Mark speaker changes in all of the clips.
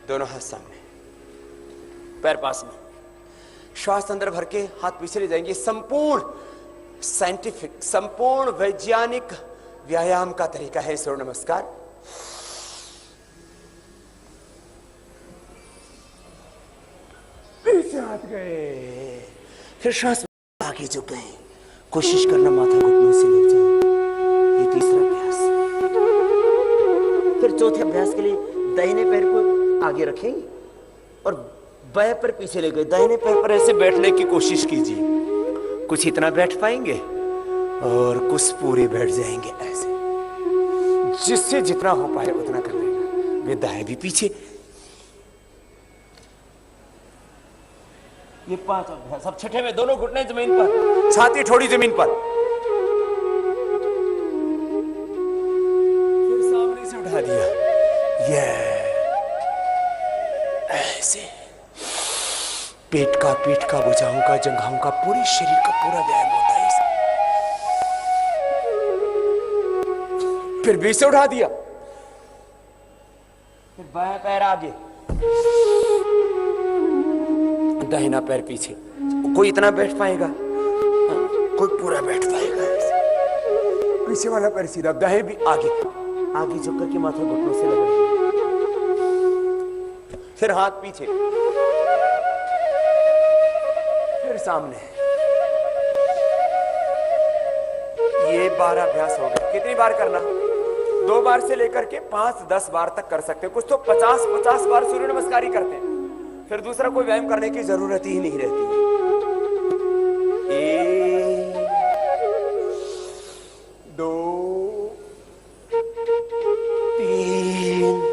Speaker 1: दोनों हाथ सामने, पैर पास में, श्वास अंदर भर के हाथ पीछे ले जाएंगे। संपूर्ण साइंटिफिक, संपूर्ण वैज्ञानिक व्यायाम का तरीका है सूर्य नमस्कार। पीछे हाथ गए, फिर श्वास आगे झुक गए। कोशिश करना माथा घुटनों से लग जाए। ये तीसरा अभ्यास। फिर चौथे अभ्यास के लिए दाहिने पैर को आगे रखेंगे और बाएं पैर पीछे ले गए। दाहिने पैर पर ऐसे बैठने की कोशिश कीजिए। कुछ इतना बैठ पाएंगे और कुछ पूरे बैठ जाएंगे ऐसे। जिससे जितना हो पाए उतना कर लेना। वे दाएं भी पीछे। ये 5 अभ्यास। अब छठे में दोनों घुटने जमीन पर, छाती थोड़ी जमीन पर। फिर सामने से उठा दिया। ये ऐसे पेट का, भुजाओं का, जंघाओं का, पूरे शरीर का पूरा व्यायाम होता है इससे। फिर बीच से उठा दिया। फिर बायां पैर आगे, दाहिना पैर पीछे। कोई इतना बैठ पाएगा, कोई पूरा बैठ पाएगा ऐसे। पीछे वाला पैर सीधा, दाएं भी आगे आगे झुक करके माथा घुटनों से लगा। फिर हाथ पीछे, फिर सामने। ये 12 अभ्यास हो गए। कितनी बार करना? 2 बार से लेकर के 5-10 बार तक कर सकते हैं। कुछ तो 50-50 बार सूर्य नमस्कार ही करते हैं। फिर दूसरा कोई व्यायाम करने की जरूरत ही नहीं रहती। 1 2 3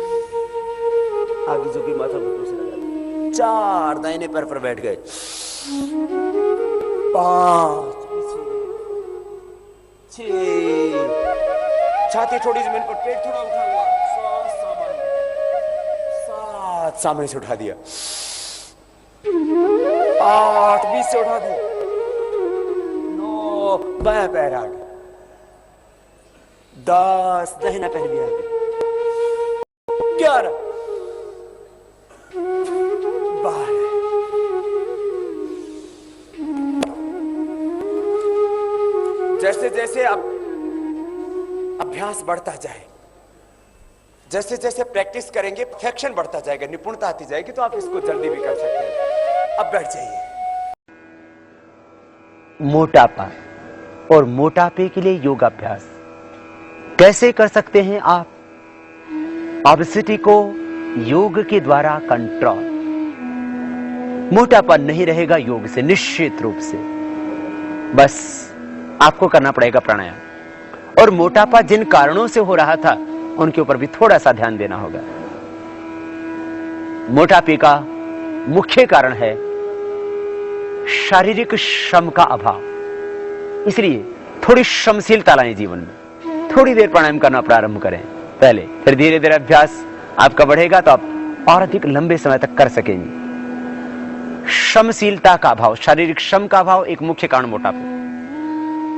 Speaker 1: आगे झुकी, माथा घुटनों से लगा दिया। 4 दाहिने पैर पर बैठ गए। 5 6 छाती थोड़ी जमीन पर, पेट थोड़ा उठा हुआ, श्वास सामान्य। 7 सामने से उठा दिया। 8 बीच से उठा दिया। 9 बायां पैर आगे। 10 दाहिना पैर भी आगे। 11 12 जैसे जैसे अब अभ्यास बढ़ता जाए, जैसे जैसे प्रैक्टिस करेंगे, परफेक्शन बढ़ता जाएगा, निपुणता आती जाएगी, तो आप इसको जल्दी भी कर सकते हैं। अब बैठ जाइए।
Speaker 2: मोटापा और मोटापे के लिए योगाभ्यास कैसे कर सकते हैं आप? ओबेसिटी को योग के द्वारा कंट्रोल। मोटापा नहीं रहेगा योग से, निश्चित रूप से। बस आपको करना पड़ेगा प्राणायाम। और मोटापा जिन कारणों से हो रहा था उनके ऊपर भी थोड़ा सा ध्यान देना होगा। मोटापे का मुख्य कारण है शारीरिक श्रम का अभाव। इसलिए थोड़ी श्रमशीलता लाएं जीवन में। थोड़ी देर प्राणायाम करना प्रारंभ करें पहले, फिर धीरे धीरे अभ्यास आपका बढ़ेगा तो आप और अधिक लंबे समय तक कर सकेंगे। श्रमशीलता का अभाव, शारीरिक श्रम का अभाव एक मुख्य कारण मोटापा।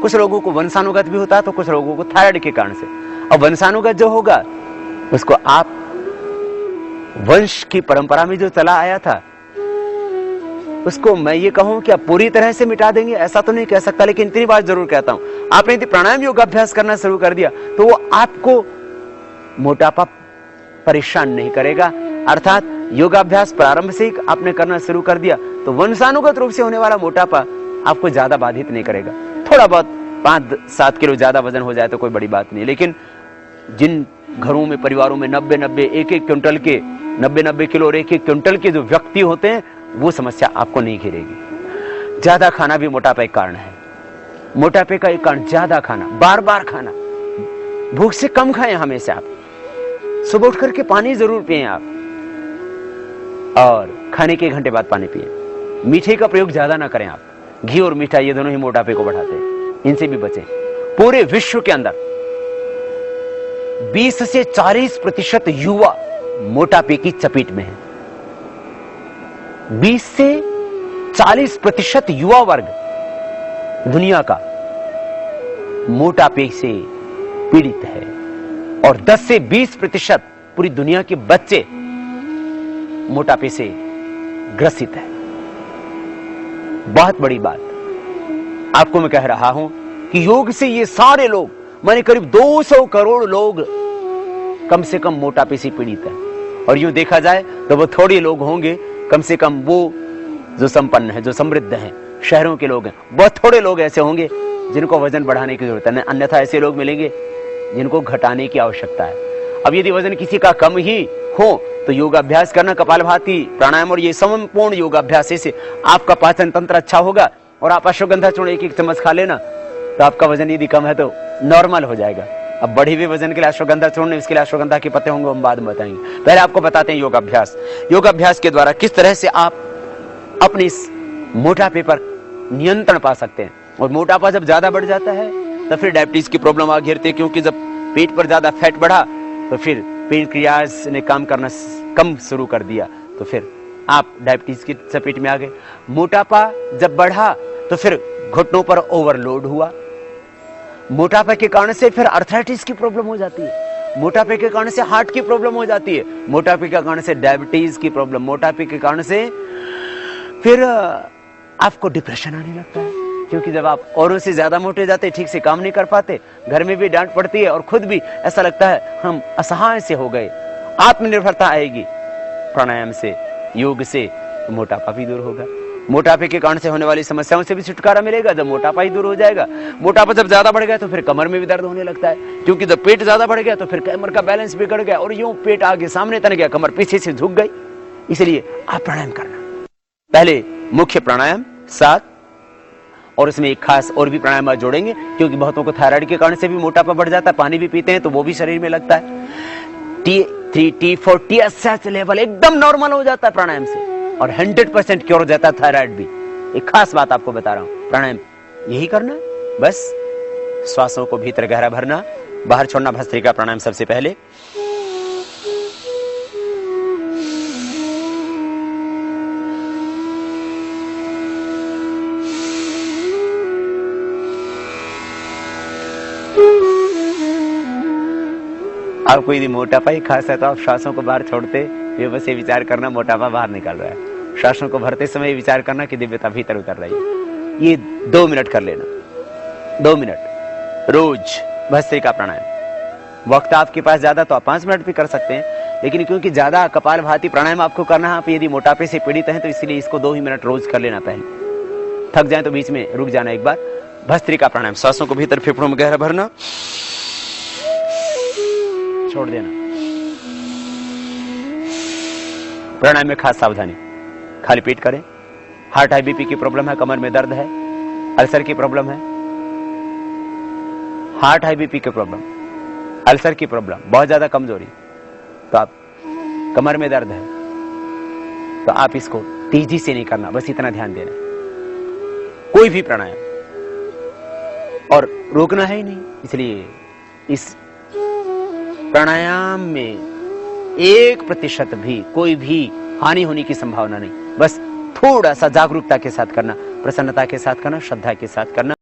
Speaker 2: कुछ लोगों को वंशानुगत भी होता है, तो कुछ लोगों को थायराइड के कारण से। और वंशानुगत जो होगा उसको आप वंश की परंपरा में जो चला आया था उसको मैं ये कहूं कि आप पूरी तरह से मिटा देंगे ऐसा तो नहीं कह सकता, लेकिन इतनी बात जरूर कहता हूं, आपने यदि प्राणायाम योगाभ्यास करना शुरू कर दिया तो वो आपको मोटापा परेशान नहीं करेगा। अर्थात योगाभ्यास प्रारंभ से ही आपने करना शुरू कर दिया तो वंशानुगत रूप से होने वाला मोटापा आपको ज्यादा बाधित नहीं करेगा। थोड़ा बहुत 5-7 किलो ज्यादा वजन हो जाए तो कोई बड़ी बात नहीं, लेकिन जिन घरों में, परिवारों में 90-90, 1-1 क्विंटल के, 90-90 किलो और 1-1 क्विंटल के जो व्यक्ति होते हैं वो समस्या आपको नहीं घेरेगी। ज्यादा खाना भी मोटापे का कारण है। मोटापे का एक कारण ज्यादा खाना, बार बार खाना। भूख से कम खाएं हमेशा आप। सुबह उठ करके पानी जरूर पिएं आप, और खाने के 1 घंटे बाद पानी पिएं। मीठे का प्रयोग ज्यादा ना करें आप। घी और मीठा ये दोनों ही मोटापे को बढ़ाते हैं, इनसे भी बचें। पूरे विश्व के अंदर 20 से 40% युवा मोटापे की चपेट में है। 20 से 40% युवा वर्ग दुनिया का मोटापे से पीड़ित है, और 10 से 20% पूरी दुनिया के बच्चे मोटापे से ग्रसित है। बहुत बड़ी बात आपको मैं कह रहा हूं कि योग से ये सारे लोग, माने करीब 200 करोड़ लोग कम से कम मोटापे से पीड़ित है। और यूं देखा जाए तो वो थोड़े लोग होंगे, कम से कम वो जो संपन्न है, जो समृद्ध हैं, शहरों के लोग हैं, बहुत थोड़े लोग ऐसे होंगे जिनको वजन बढ़ाने की जरूरत है। अन्यथा ऐसे लोग मिलेंगे जिनको घटाने की आवश्यकता है। अब यदि वजन किसी का कम ही हो तो योगाभ्यास करना, कपालभाति, प्राणायाम और ये समपूर्ण योगाभ्यास से आपका पाचन तंत्र अच्छा होगा। और आप अश्वगंधा चूर्ण एक चम्मच खा लेना तो आपका वजन यदि कम है तो नॉर्मल हो जाएगा। अब बढ़े हुए वजन के लिए अश्वगंधा चूर्ण, इसके लिए अश्वगंधा के पत्ते होंगे, हम बाद में बताएंगे। पहले आपको बताते हैं योगाभ्यास। योगाभ्यास के द्वारा किस तरह से आप अपने इस मोटापे पर नियंत्रण पा सकते हैं। और मोटापा जब ज्यादा बढ़ जाता है तो फिर डायबिटीज की प्रॉब्लम आ घेरती है, क्योंकि जब पेट पर ज्यादा फैट बढ़ा तो फिर पेनक्रियाज ने काम करना कम शुरू कर दिया, तो फिर आप डायबिटीज की चपेट में आ गए। मोटापा जब बढ़ा तो फिर घुटनों पर ओवरलोड हुआ। मोटापे के कारण से फिर अर्थराइटिस की प्रॉब्लम हो जाती है। मोटापे के कारण से हार्ट की प्रॉब्लम हो जाती है। मोटापे के कारण से डायबिटीज की प्रॉब्लम, मोटापे के कारण से फिर आपको डिप्रेशन आने लगता है, क्योंकि जब आप औरों से ज्यादा मोटे जाते, ठीक से काम नहीं कर पाते, घर में भी डांट पड़ती है और खुद भी ऐसा लगता है हम असहाय से हो गए। आत्मनिर्भरता आएगी प्राणायाम से, योग से, तो मोटापा भी दूर होगा। मोटापे के कारण से होने वाली समस्याओं से भी छुटकारा मिलेगा जब मोटापा ही दूर हो जाएगा। मोटापा जब ज्यादा बढ़ गया तो फिर कमर में भी दर्द होने लगता है, क्योंकि जब पेट ज्यादा बढ़ गया तो फिर कमर का बैलेंस बिगड़ गया और यूं पेट आगे सामने तन गया, कमर पीछे से झुक गई। इसलिए आप प्राणायाम करना। पहले मुख्य प्राणायाम 7, और इसमें एक खास और भी प्राणायाम जोड़ेंगे, क्योंकि बहुतों को थायराइड के कारण से भी मोटापा बढ़ जाता है, पानी भी पीते हैं तो वो भी शरीर में लगता है। T3, T4, TSH लेवल एकदम नॉर्मल हो जाता है प्राणायाम से, और 100% क्योर हो जाता है थायराइड भी। एक खास बात आपको बता रहा हूं, प्राणायाम यही करना है बस। श्वासों को भीतर गहरा भरना, बाहर छोड़ना, भस्त्रिका प्राणायाम सबसे पहले। आपको यदि मोटापा ही खास है तो आप श्वासों को बाहर छोड़ते हुए बस ये विचार करना मोटापा बाहर निकल रहा है। श्वासों को भरते समय विचार करना कि दिव्यता भीतर उतर रही है। ये 2 मिनट कर लेना, 2 मिनट रोज भस्त्रिका प्राणायाम। वक्त आपके पास ज्यादा तो आप 5 मिनट भी कर सकते हैं, लेकिन क्योंकि ज्यादा कपालभाति प्राणायाम आपको करना है, आप यदि मोटापे से पीड़ित हैं तो इसलिए इसको 2 ही मिनट रोज कर लेना। पहले थक जाए तो बीच में रुक जाना एक बार। भस्त्रिका प्राणायाम, श्वासों को भीतर फेफड़ों में गहरा भरना, छोड़ देना। प्राणायाम में खास सावधानी, खाली पेट करें। हार्ट हाई बीपी की प्रॉब्लम है, कमर में दर्द है, अल्सर की प्रॉब्लम है, हार्ट हाई बीपी की प्रॉब्लम, अल्सर की प्रॉब्लम, बहुत ज्यादा कमजोरी, तो आप कमर में दर्द है तो आप इसको तेजी से नहीं करना, बस इतना ध्यान देना। कोई भी प्राणायाम और रोकना है ही नहीं, इसलिए इस प्राणायाम में 1% भी कोई भी हानि होने की संभावना नहीं। बस थोड़ा सा जागरूकता के साथ करना, प्रसन्नता के साथ करना, श्रद्धा के साथ करना।